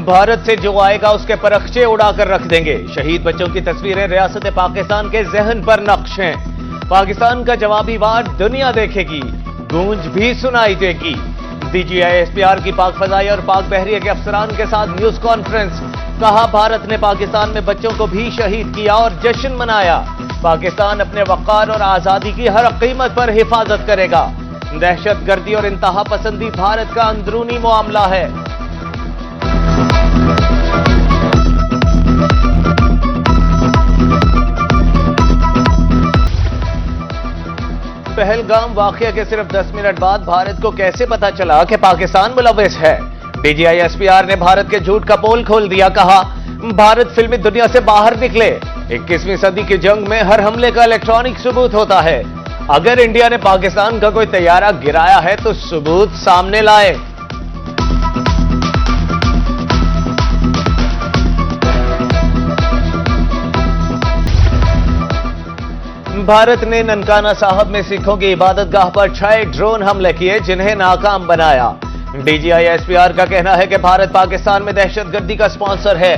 भारत से जो आएगा उसके परखचे उड़ाकर रख देंगे। शहीद बच्चों की तस्वीरें रियासत पाकिस्तान के जहन पर नक्श हैं। पाकिस्तान का जवाबी वार दुनिया देखेगी, गूंज भी सुनाई देगी। DGI-SPR की पाक फजाई और पाक बहरिया के अफसरान के साथ न्यूज कॉन्फ्रेंस। कहा, भारत ने पाकिस्तान में बच्चों को भी शहीद किया और जश्न मनाया। पाकिस्तान अपने वक़ार और आजादी की हर कीमत पर हिफाजत करेगा। दहशतगर्दी और इंतहा पसंदी भारत का अंदरूनी मामला है। पहलगाम वाकया के सिर्फ 10 मिनट बाद भारत को कैसे पता चला कि पाकिस्तान मुलव्विस है? DGI-SPR ने भारत के झूठ का पोल खोल दिया। कहा, भारत फिल्मी दुनिया से बाहर निकले। 21वीं सदी की जंग में हर हमले का इलेक्ट्रॉनिक सबूत होता है। अगर इंडिया ने पाकिस्तान का कोई तैयारा गिराया है तो सबूत सामने लाए। भारत ने ननकाना साहब में सिखों की इबादतगाह पर 6 ड्रोन हमले किए, जिन्हें नाकाम बनाया। DGI-SPR का कहना है कि भारत पाकिस्तान में दहशतगर्दी का स्पॉन्सर है।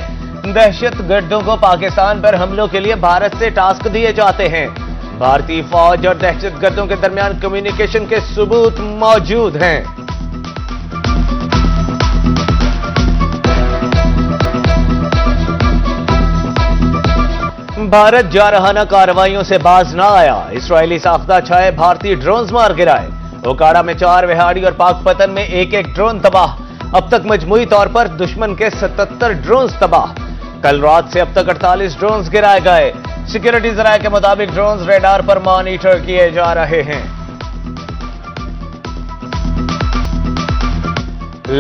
दहशतगर्दों को पाकिस्तान पर हमलों के लिए भारत से टास्क दिए जाते हैं। भारतीय फौज और दहशतगर्दों के दरमियान कम्युनिकेशन के सबूत मौजूद हैं। भारत जारहाना कार्रवाइयों से बाज ना आया। इसराइली साख्ता 6 भारतीय ड्रोन्स मार गिराए। ओकाड़ा में 4 विहाड़ी और पाकपतन में 1-1 ड्रोन तबाह। अब तक मजमूई तौर पर दुश्मन के 77 ड्रोन्स तबाह। कल रात से अब तक 48 ड्रोन्स गिराए गए। सिक्योरिटी जराये के मुताबिक ड्रोन्स रेडार पर मॉनिटर किए जा रहे हैं।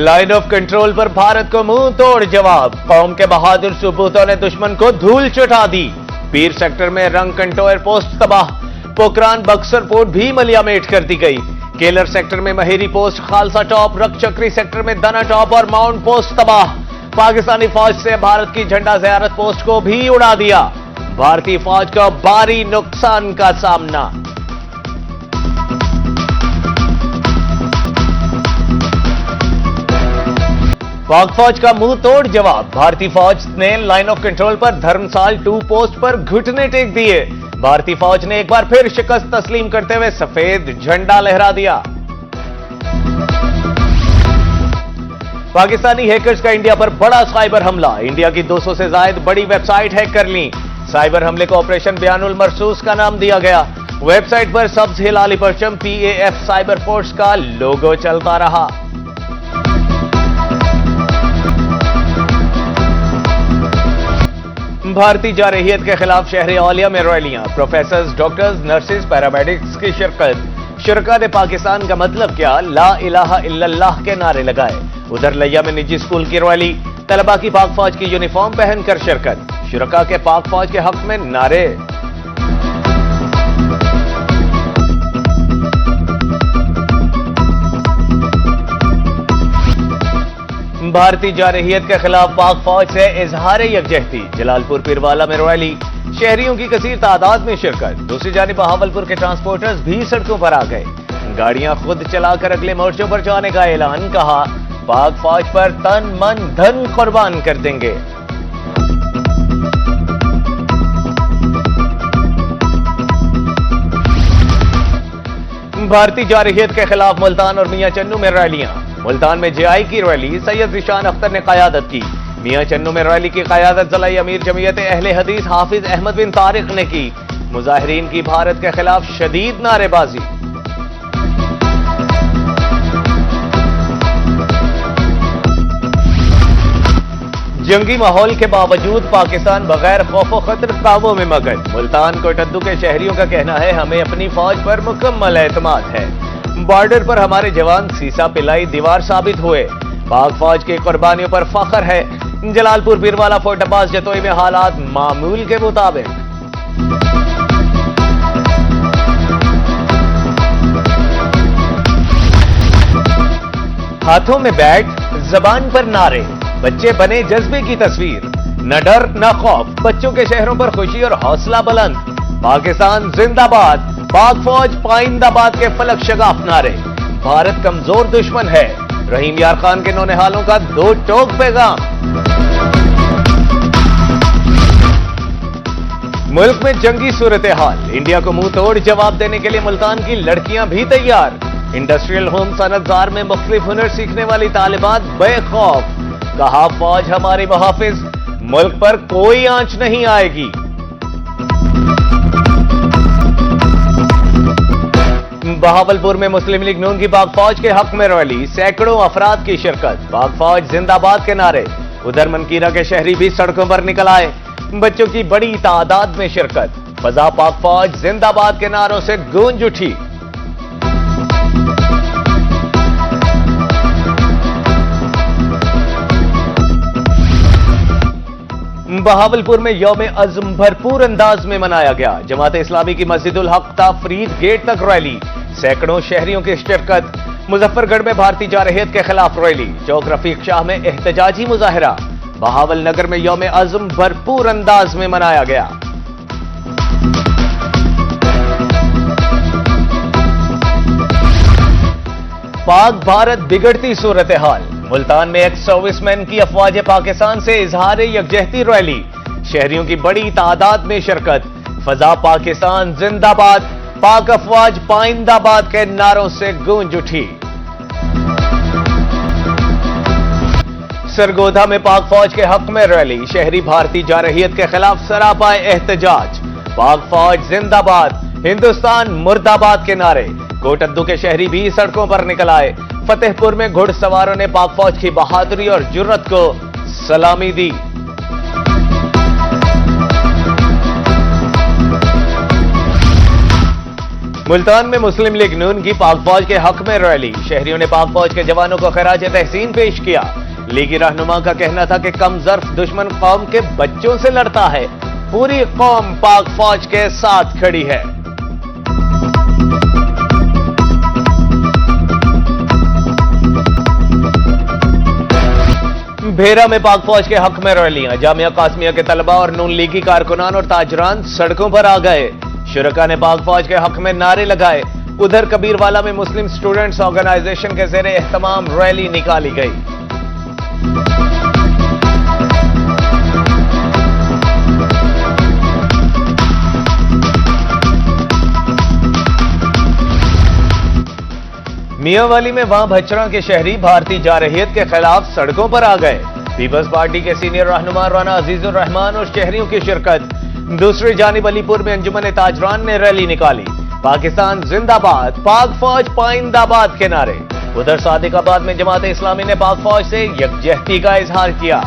लाइन ऑफ कंट्रोल पर भारत को मुंह तोड़ जवाब। कौम के बहादुर सुपूतों ने दुश्मन को धूल चटा दी। पीर सेक्टर में रंग कंटो एयरपोस्ट तबाह। पोखरान बक्सर पोर्ट भी मलियामेट कर दी गई। केलर सेक्टर में महेरी पोस्ट, खालसा टॉप, रकचक्री सेक्टर में दाना टॉप और माउंट पोस्ट तबाह। पाकिस्तानी फौज से भारत की झंडा ज़ियारत पोस्ट को भी उड़ा दिया। भारतीय फौज को भारी नुकसान का सामना। पाक फौज का मुंह तोड़ जवाब। भारतीय फौज ने लाइन ऑफ कंट्रोल पर धर्मसाल 2 पोस्ट पर घुटने टेक दिए। भारतीय फौज ने एक बार फिर शिकस्त तस्लीम करते हुए सफेद झंडा लहरा दिया। पाकिस्तानी हैकर्स का इंडिया पर बड़ा साइबर हमला। इंडिया की 200 से ज्यादा बड़ी वेबसाइट हैक कर ली। साइबर हमले को ऑपरेशन बयानुल मरसूस का नाम दिया गया। वेबसाइट पर सब्ज हिलाली परचम PAF साइबर फोर्स का लोगो चलता रहा। भारतीय जारहियत के खिलाफ शहर औलिया में रैलियां। प्रोफेसर्स, डॉक्टर्स, नर्सेज, पैरामेडिक्स की शिरकत। शुरका ने पाकिस्तान का मतलब क्या, ला इलाहा इल्लल्लाह के नारे लगाए। उधर लिया में निजी स्कूल की रैली। तलबा की पाक फौज की यूनिफॉर्म पहनकर शिरकत। शुरका के पाक फौज के हक में नारे। भारतीय जारहियत के खिलाफ पाक फौज से इजहार यकजहती। जलालपुर पीरवाला में रैली। शहरियों की कसीर तादाद में शिरकत। दूसरी जानिब बहावलपुर के ट्रांसपोर्टर्स भी सड़कों पर आ गए। गाड़ियां खुद चलाकर अगले मोर्चों पर जाने का ऐलान। कहा, पाक फौज पर तन मन धन कुर्बान कर देंगे। भारतीय जारहियत के खिलाफ मुल्तान और मियां चन्नू में रैलियां। मुल्तान में JI की रैली सैयद ज़ीशान अख्तर ने क़यादत की। मियां चन्नू में रैली की क़यादत ज़लाई अमीर जमीयत अहले हदीस हाफिज अहमद बिन तारिक ने की। मुजाहिरीन की भारत के खिलाफ शदीद नारेबाजी। जंगी माहौल के बावजूद पाकिस्तान बगैर खौफ खतर काबू में मगन। मुल्तान कोटद्दू के शहरियों का कहना है, हमें अपनी फौज पर मुकम्मल एतमाद है। बॉर्डर पर हमारे जवान सीसा पिलाई दीवार साबित हुए। पाक फौज की कुर्बानियों पर फख्र है। जलालपुर पीरवाला फोर्ट अब्बास जतोई में हालात मामूल के मुताबिक। हाथों में बैट, जबान पर नारे, बच्चे बने जज्बे की तस्वीर। न डर न खौफ, बच्चों के शहरों पर खुशी और हौसला बुलंद। पाकिस्तान जिंदाबाद, पाक फौज पाइंदाबाद के फलक शगाफ नारे। भारत कमजोर दुश्मन है, रहीम यार खान के नौनिहालों का दो टोक पैगाम। मुल्क में जंगी सूरत हाल, इंडिया को मुंह तोड़ जवाब देने के लिए मुल्तान की लड़कियां भी तैयार। इंडस्ट्रियल होम सनतजार में मुख्तलिफ हुनर सीखने वाली तालिबात बेखौफ, कहा फौज हमारे मुहाफिज, मुल्क पर कोई आंच नहीं आएगी। बहावलपुर में मुस्लिम लीग नून की पाक फौज के हक में रैली, सैकड़ों अफराद की शिरकत, पाक फौज जिंदाबाद के नारे। उधर मनकीरा के शहरी भी सड़कों पर निकल आए, बच्चों की बड़ी तादाद में शिरकत, फजा पाक फौज जिंदाबाद के नारों से गूंज उठी। बहावलपुर में यौम अज़्म भरपूर अंदाज में मनाया गया। जमात इस्लामी की मस्जिदुल हक तफरीद गेट तक रैली, सैकड़ों शहरियों की शिरकत। मुजफ्फरगढ़ में भारतीय जारहियत के खिलाफ रैली, चौक रफीक शाह में एहतजाजी मुजाहिरा। बहावल नगर में यौम अज़्म भरपूर अंदाज में मनाया गया। पाक भारत बिगड़ती सूरत हाल, मुल्तान में एक्स सर्विसमैन की अफवाज पाकिस्तान से इजहार यकजहती रैली, शहरियों की बड़ी तादाद में शिरकत, फजा पाकिस्तान जिंदाबाद, पाक अफवाज पाइंदाबाद के नारों से गूंज उठी। सरगोधा में पाक फौज के हक में रैली, शहरी भारतीय जारहियत के खिलाफ सरापा एहतजाज, पाक फौज जिंदाबाद, हिंदुस्तान मुर्दाबाद के नारे। कोटद्दू के शहरी भी सड़कों पर निकल आए। फतेहपुर में घुड़सवारों ने पाक फौज की बहादुरी और जुर्रत को सलामी दी। मुल्तान में मुस्लिम लीग नून की पाक फौज के हक में रैली, शहरियों ने पाक फौज के जवानों को खराज तहसीन पेश किया। लीगी रहनुमा का कहना था कि कम ज़र्फ दुश्मन कौम के बच्चों से लड़ता है, पूरी कौम पाक फौज के साथ खड़ी है। भेरा में पाक फौज के हक में रैलियां, जामिया कासमिया के तलबा और नून लीगी कारकुनान और ताजरान सड़कों पर आ गए। शुरका ने पाक फौज के हक में नारे लगाए। उधर कबीरवाला में मुस्लिम स्टूडेंट्स ऑर्गेनाइजेशन के ज़ेरे एहतमाम रैली निकाली गई। मियांवाली में वहां भचरा के शहरी भारतीय जारहियत के खिलाफ सड़कों पर आ गए। पीपल्स पार्टी के सीनियर रहनुमा राना अजीजुर रहमान और शहरियों की शिरकत। दूसरी जानिब अलीपुर में अंजुमन ताजरान ने रैली निकाली, पाकिस्तान जिंदाबाद, पाक फौज पाइंदाबाद के नारे। उधर सादिकाबाद में जमात इस्लामी ने पाक फौज से यकजहती का इजहार किया।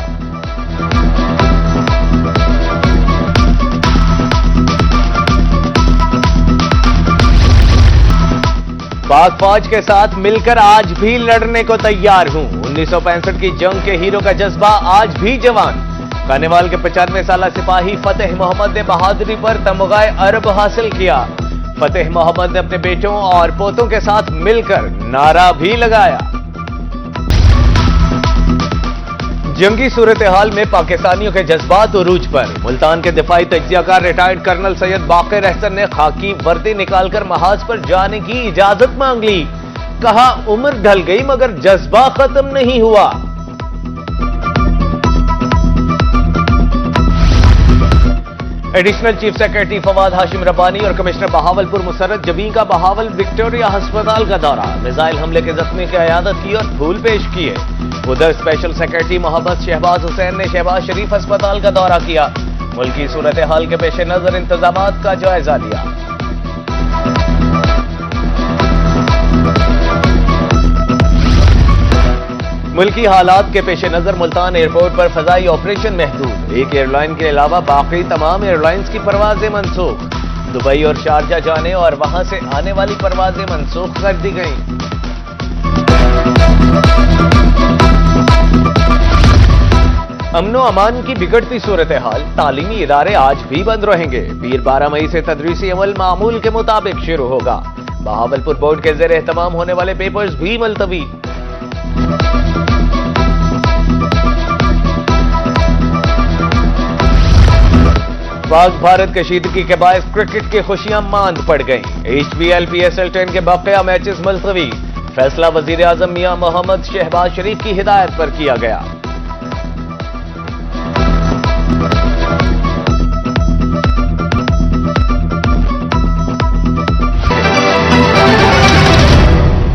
पाक फौज के साथ मिलकर आज भी लड़ने को तैयार हूं। 1965 की जंग के हीरो का जज्बा आज भी जवान। कानेवाल के 95 साला सिपाही फतेह मोहम्मद ने बहादुरी पर तमगाए अरब हासिल किया। फतेह मोहम्मद ने अपने बेटों और पोतों के साथ मिलकर नारा भी लगाया। जंगी सूरत हाल में पाकिस्तानियों के जज्बात उरूज पर। मुल्तान के दिफाई तज्जियाकार रिटायर्ड कर्नल सैयद बाक़िर अहसन ने खाकी वर्दी निकालकर महाज पर जाने की इजाजत मांग ली। कहा उम्र ढल गई मगर जज्बा खत्म नहीं हुआ। Additional chief secretary Fawad Hashim Rabbani और कमिश्नर बहावलपुर मुसर्रत जबीन का बहावल विक्टोरिया अस्पताल का दौरा, मिसाइल हमले के जख्मी की इयादत की और फूल पेश किए। उधर स्पेशल सेक्रेटरी मोहम्मद शहबाज हुसैन ने शहबाज शरीफ अस्पताल का दौरा किया, मुल्की सूरत हाल के पेश नजर इंतजामात का जायजा लिया। मुल्की हालात के पेश नजर मुल्तान एयरपोर्ट पर फजाई ऑपरेशन महदूद। एक एयरलाइन के अलावा बाकी तमाम एयरलाइंस की परवाजें मनसूख। दुबई और शारजा जाने और वहां से आने वाली परवाजें मनसूख कर दी गई। अमनो अमान की बिगड़ती सूरत हाल, तालीमी इदारे आज भी बंद रहेंगे। पीर 12 मई से तदरीसी अमल मामूल के मुताबिक शुरू होगा। बहावलपुर बोर्ड के ज़ेरे एहतमाम होने वाले पेपर्स भी मुलतवी। पाक भारत कशीदगी के बायस क्रिकेट की खुशियां मांद पड़ गईं। HBL PSL 10 के बकाया मैचेस मुलतवी। फैसला वजीर आजम मियां मोहम्मद शहबाज शरीफ की हिदायत पर किया गया।